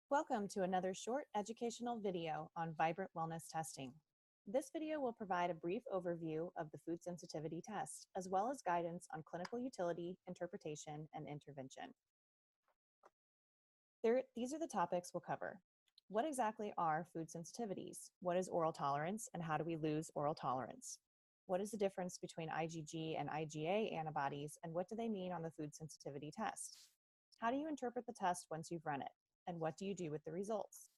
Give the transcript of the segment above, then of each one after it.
Welcome to another short educational video on vibrant wellness testing. This video will provide a brief overview of the food sensitivity test, as well as guidance on clinical utility, interpretation, and intervention. These are the topics we'll cover. What exactly are food sensitivities? What is oral tolerance, and how do we lose oral tolerance? What is the difference between IgG and IgA antibodies, and what do they mean on the food sensitivity test? How do you interpret the test once you've run it? And what do you do with the results?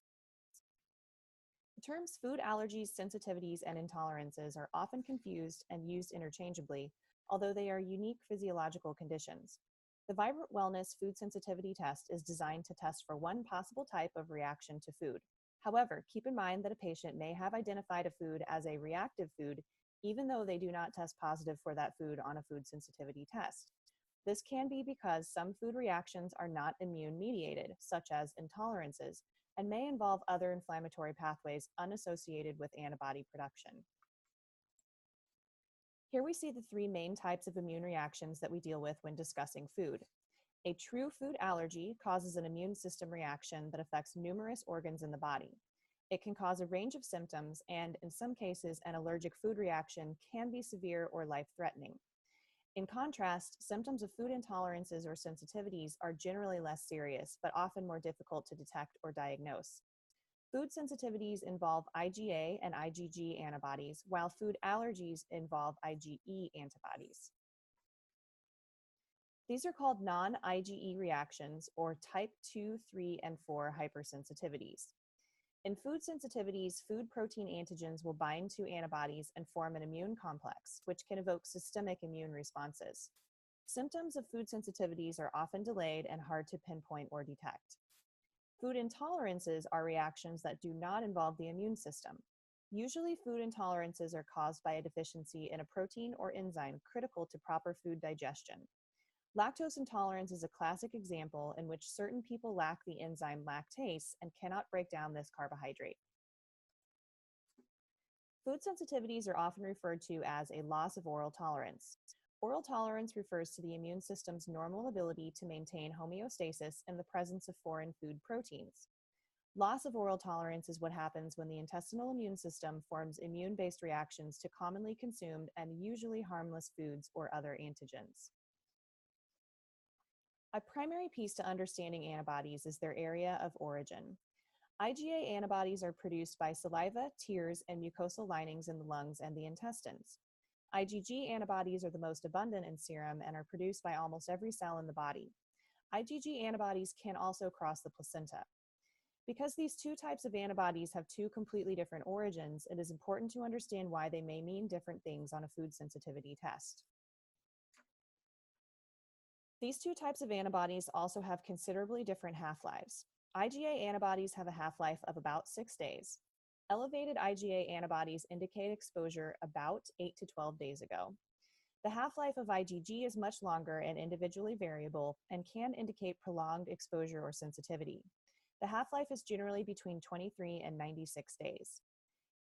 The terms food allergies, sensitivities, and intolerances are often confused and used interchangeably, although they are unique physiological conditions. The Vibrant Wellness Food Sensitivity Test is designed to test for one possible type of reaction to food. However, keep in mind that a patient may have identified a food as a reactive food, even though they do not test positive for that food on a food sensitivity test. This can be because some food reactions are not immune mediated, such as intolerances, and may involve other inflammatory pathways unassociated with antibody production. Here we see the three main types of immune reactions that we deal with when discussing food. A true food allergy causes an immune system reaction that affects numerous organs in the body. It can cause a range of symptoms, and in some cases, an allergic food reaction can be severe or life-threatening. In contrast, symptoms of food intolerances or sensitivities are generally less serious, but often more difficult to detect or diagnose. Food sensitivities involve IgA and IgG antibodies, while food allergies involve IgE antibodies. These are called non-IgE reactions, or type 2, 3, and 4 hypersensitivities. In food sensitivities, food protein antigens will bind to antibodies and form an immune complex, which can evoke systemic immune responses. Symptoms of food sensitivities are often delayed and hard to pinpoint or detect. Food intolerances are reactions that do not involve the immune system. Usually, food intolerances are caused by a deficiency in a protein or enzyme critical to proper food digestion. Lactose intolerance is a classic example in which certain people lack the enzyme lactase and cannot break down this carbohydrate. Food sensitivities are often referred to as a loss of oral tolerance. Oral tolerance refers to the immune system's normal ability to maintain homeostasis in the presence of foreign food proteins. Loss of oral tolerance is what happens when the intestinal immune system forms immune-based reactions to commonly consumed and usually harmless foods or other antigens. A primary piece to understanding antibodies is their area of origin. IgA antibodies are produced by saliva, tears, and mucosal linings in the lungs and the intestines. IgG antibodies are the most abundant in serum and are produced by almost every cell in the body. IgG antibodies can also cross the placenta. Because these two types of antibodies have two completely different origins, it is important to understand why they may mean different things on a food sensitivity test. These two types of antibodies also have considerably different half-lives. IgA antibodies have a half-life of about 6 days. Elevated IgA antibodies indicate exposure about 8 to 12 days ago. The half-life of IgG is much longer and individually variable and can indicate prolonged exposure or sensitivity. The half-life is generally between 23 and 96 days.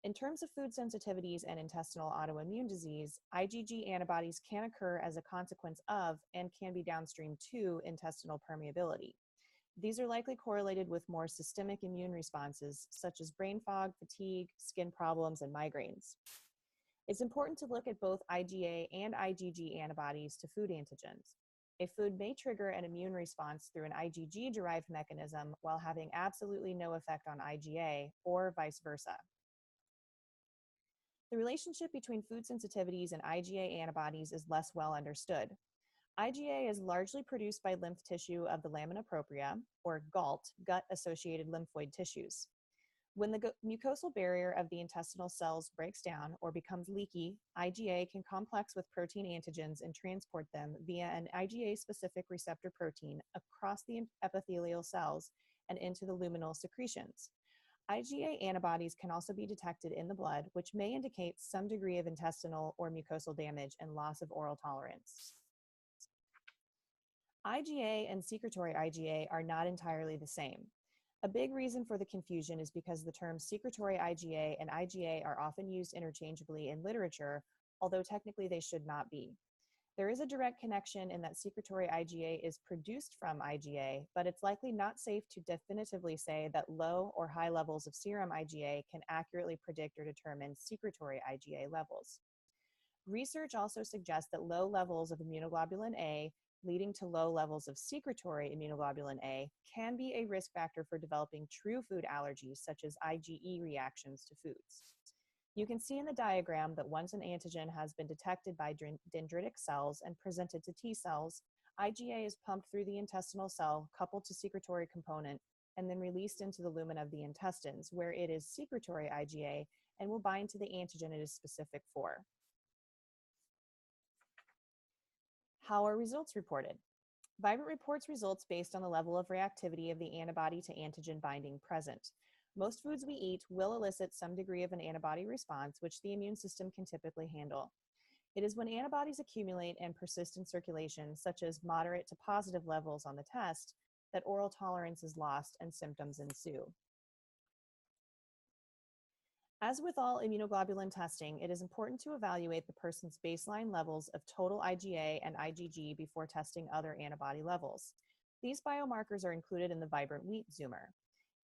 In terms of food sensitivities and intestinal autoimmune disease, IgG antibodies can occur as a consequence of and can be downstream to intestinal permeability. These are likely correlated with more systemic immune responses, such as brain fog, fatigue, skin problems, and migraines. It's important to look at both IgA and IgG antibodies to food antigens. A food may trigger an immune response through an IgG-derived mechanism while having absolutely no effect on IgA, or vice versa. The relationship between food sensitivities and IgA antibodies is less well understood. IgA is largely produced by lymph tissue of the lamina propria, or GALT, gut-associated lymphoid tissues. When the mucosal barrier of the intestinal cells breaks down or becomes leaky, IgA can complex with protein antigens and transport them via an IgA-specific receptor protein across the epithelial cells and into the luminal secretions. IgA antibodies can also be detected in the blood, which may indicate some degree of intestinal or mucosal damage and loss of oral tolerance. IgA and secretory IgA are not entirely the same. A big reason for the confusion is because the terms secretory IgA and IgA are often used interchangeably in literature, although technically they should not be. There is a direct connection in that secretory IgA is produced from IgA, but it's likely not safe to definitively say that low or high levels of serum IgA can accurately predict or determine secretory IgA levels. Research also suggests that low levels of immunoglobulin A leading to low levels of secretory immunoglobulin A can be a risk factor for developing true food allergies, such as IgE reactions to foods. You can see in the diagram that once an antigen has been detected by dendritic cells and presented to T cells, IgA is pumped through the intestinal cell, coupled to secretory component, and then released into the lumen of the intestines, where it is secretory IgA and will bind to the antigen it is specific for. How are results reported? Vibrant reports results based on the level of reactivity of the antibody to antigen binding present. Most foods we eat will elicit some degree of an antibody response, which the immune system can typically handle. It is when antibodies accumulate and persist in circulation, such as moderate to positive levels on the test, that oral tolerance is lost and symptoms ensue. As with all immunoglobulin testing, it is important to evaluate the person's baseline levels of total IgA and IgG before testing other antibody levels. These biomarkers are included in the Vibrant Wheat Zoomer.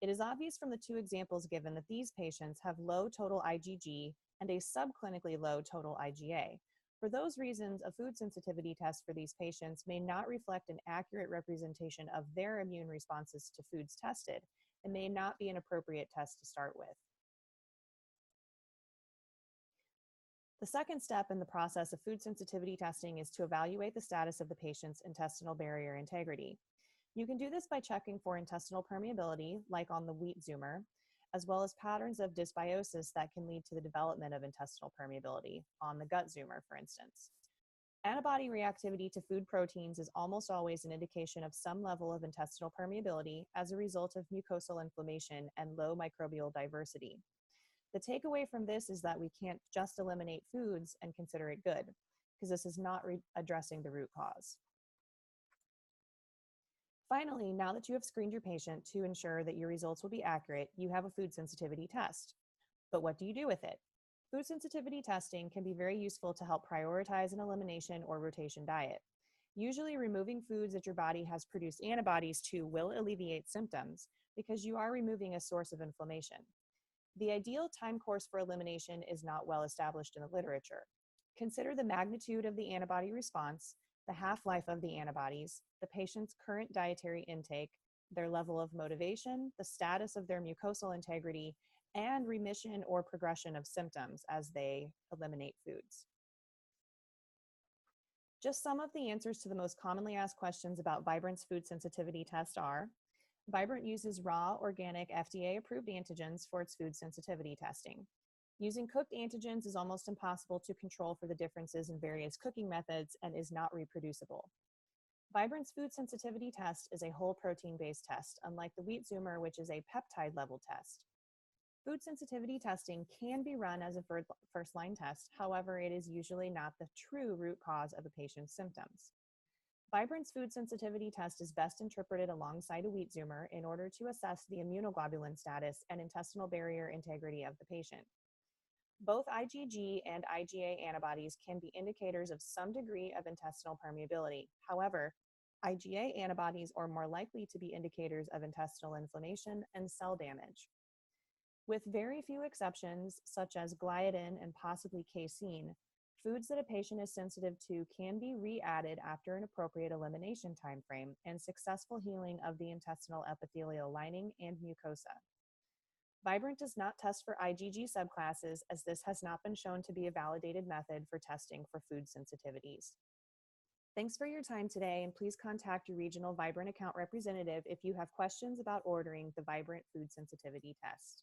It is obvious from the two examples given that these patients have low total IgG and a subclinically low total IgA. For those reasons, a food sensitivity test for these patients may not reflect an accurate representation of their immune responses to foods tested and may not be an appropriate test to start with. The second step in the process of food sensitivity testing is to evaluate the status of the patient's intestinal barrier integrity. You can do this by checking for intestinal permeability, like on the Wheat Zoomer, as well as patterns of dysbiosis that can lead to the development of intestinal permeability, on the Gut Zoomer, for instance. Antibody reactivity to food proteins is almost always an indication of some level of intestinal permeability as a result of mucosal inflammation and low microbial diversity. The takeaway from this is that we can't just eliminate foods and consider it good, because this is not addressing the root cause. Finally, now that you have screened your patient to ensure that your results will be accurate, you have a food sensitivity test. But what do you do with it? Food sensitivity testing can be very useful to help prioritize an elimination or rotation diet. Usually, removing foods that your body has produced antibodies to will alleviate symptoms because you are removing a source of inflammation. The ideal time course for elimination is not well established in the literature. Consider the magnitude of the antibody response, the half-life of the antibodies, the patient's current dietary intake, their level of motivation, the status of their mucosal integrity, and remission or progression of symptoms as they eliminate foods. Just some of the answers to the most commonly asked questions about Vibrant's food sensitivity test are: Vibrant uses raw, organic, FDA-approved antigens for its food sensitivity testing. Using cooked antigens is almost impossible to control for the differences in various cooking methods and is not reproducible. Vibrant's food sensitivity test is a whole protein-based test, unlike the Wheat Zoomer, which is a peptide-level test. Food sensitivity testing can be run as a first-line test, however, it is usually not the true root cause of a patient's symptoms. Vibrant's food sensitivity test is best interpreted alongside a Wheat Zoomer in order to assess the immunoglobulin status and intestinal barrier integrity of the patient. Both IgG and IgA antibodies can be indicators of some degree of intestinal permeability. However, IgA antibodies are more likely to be indicators of intestinal inflammation and cell damage. With very few exceptions, such as gliadin and possibly casein, foods that a patient is sensitive to can be re-added after an appropriate elimination timeframe and successful healing of the intestinal epithelial lining and mucosa. Vibrant does not test for IgG subclasses, as this has not been shown to be a validated method for testing for food sensitivities. Thanks for your time today, and please contact your regional Vibrant account representative if you have questions about ordering the Vibrant food sensitivity test.